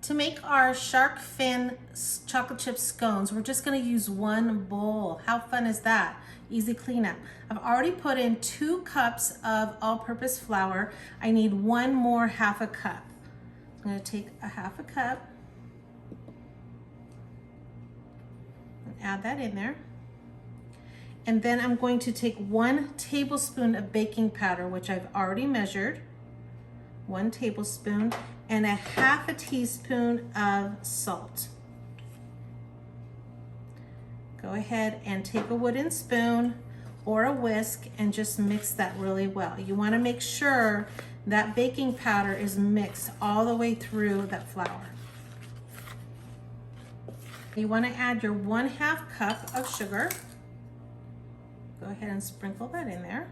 To make our shark fin chocolate chip scones, we're just gonna use one bowl. How fun is that? Easy cleanup. I've already put in 2 cups of all-purpose flour. I need 1 more half a cup. I'm gonna take a half a cup and add that in there. And then I'm going to take 1 tablespoon of baking powder, which I've already measured, 1 tablespoon, and a half a teaspoon of salt. Go ahead and take a wooden spoon or a whisk and just mix that really well. You want to make sure that baking powder is mixed all the way through that flour. You want to add your 1/2 cup of sugar. Go ahead and sprinkle that in there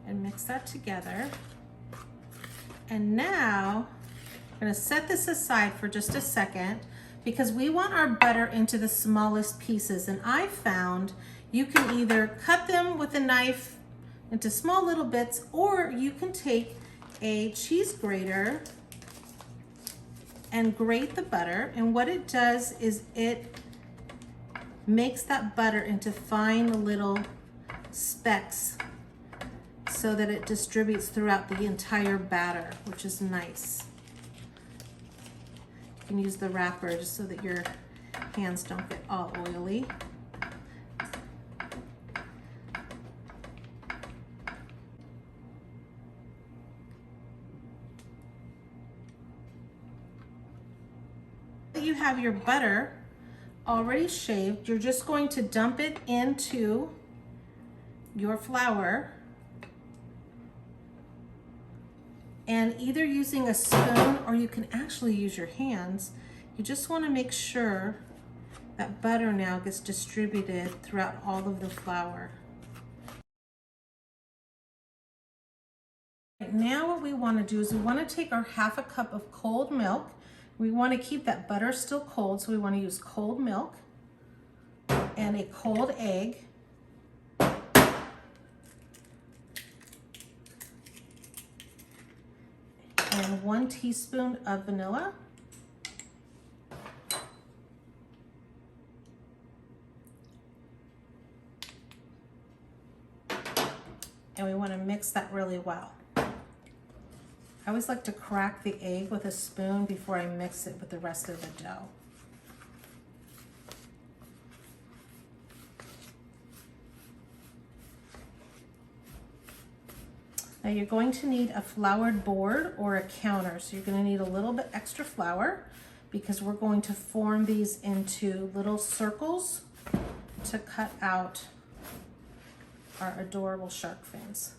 and mix that together. And now I'm going to set this aside for just a second because we want our butter into the smallest pieces. And I found you can either cut them with a knife into small little bits, or you can take a cheese grater and grate the butter. And what it does is it makes that butter into fine little specks so that it distributes throughout the entire batter, which is nice. You can use the wrapper just so that your hands don't get all oily. You have your butter already shaved. You're just going to dump it into your flour, and either using a spoon or you can actually use your hands. You just want to make sure that butter now gets distributed throughout all of the flour. Now what we want to do is we want to take our half a cup of cold milk. We want to keep that butter still cold, so we want to use cold milk and a cold egg. And 1 teaspoon of vanilla. And we want to mix that really well. I always like to crack the egg with a spoon before I mix it with the rest of the dough. Now you're going to need a floured board or a counter. So you're going to need a little bit extra flour because we're going to form these into little circles to cut out our adorable shark fins.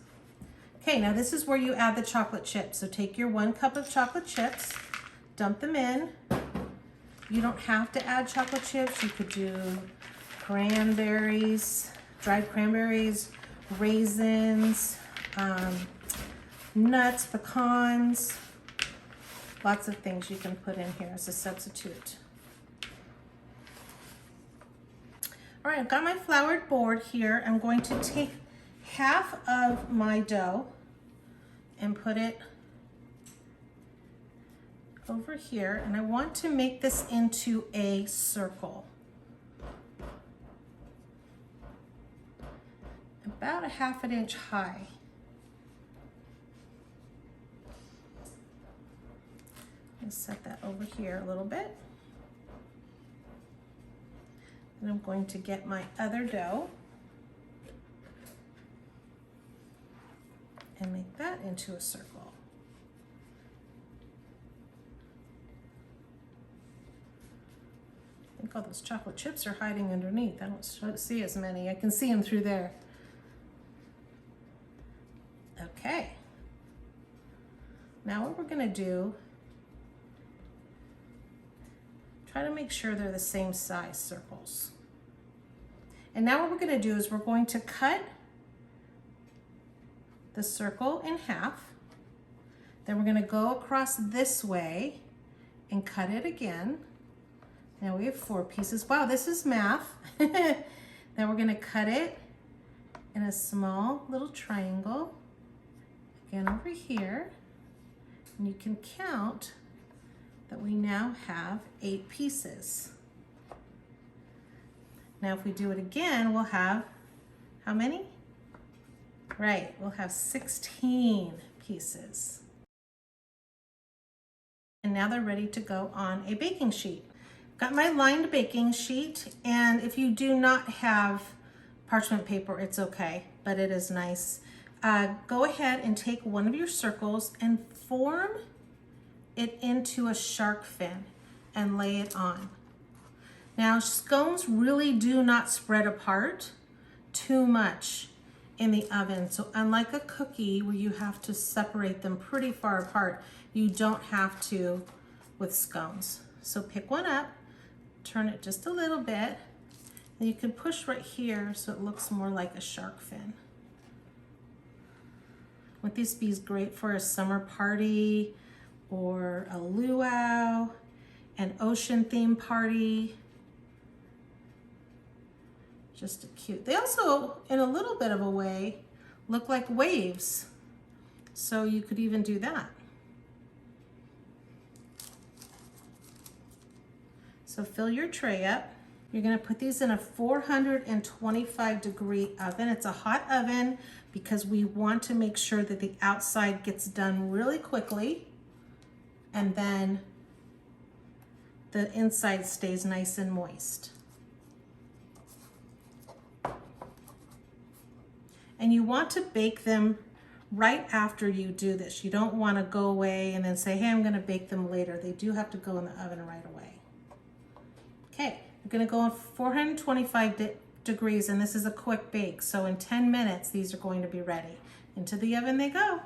Okay, now this is where you add the chocolate chips. So take your 1 cup of chocolate chips, dump them in. You don't have to add chocolate chips. You could do cranberries, dried cranberries, raisins, nuts, pecans, lots of things you can put in here as a substitute. All right, I've got my floured board here. I'm going to take half of my dough and put it over here, and I want to make this into a circle. About a 1/2 inch high. Set that over here a little bit. And I'm going to get my other dough and make that into a circle. I think all those chocolate chips are hiding underneath. I don't see as many. I can see them through there. Okay. Now what we're going to do, try to make sure they're the same size circles. And now what we're going to do is we're going to cut the circle in half. Then we're going to go across this way and cut it again. Now we have 4 pieces. Wow, this is math. Then we're going to cut it in a small little triangle. Again over here. And you can count that we now have 8 pieces. Now if we do it again, we'll have how many? Right, we'll have 16 pieces. And now they're ready to go on a baking sheet. Got my lined baking sheet, and if you do not have parchment paper, it's okay, but it is nice. Go ahead and take one of your circles and form it into a shark fin and lay it on. Now, scones really do not spread apart too much in the oven. So unlike a cookie where you have to separate them pretty far apart, you don't have to with scones. So pick one up, turn it just a little bit, and you can push right here so it looks more like a shark fin. Would this be great for a summer party or a luau, an ocean theme party? Just a cute. They also, in a little bit of a way, look like waves. So you could even do that. So fill your tray up. You're gonna put these in a 425-degree oven. It's a hot oven because we want to make sure that the outside gets done really quickly and then the inside stays nice and moist. And you want to bake them right after you do this. You don't want to go away and then say, hey, I'm going to bake them later. They do have to go in the oven right away. Okay, we're going to go on 425 degrees, and this is a quick bake. So in 10 minutes, these are going to be ready. Into the oven they go.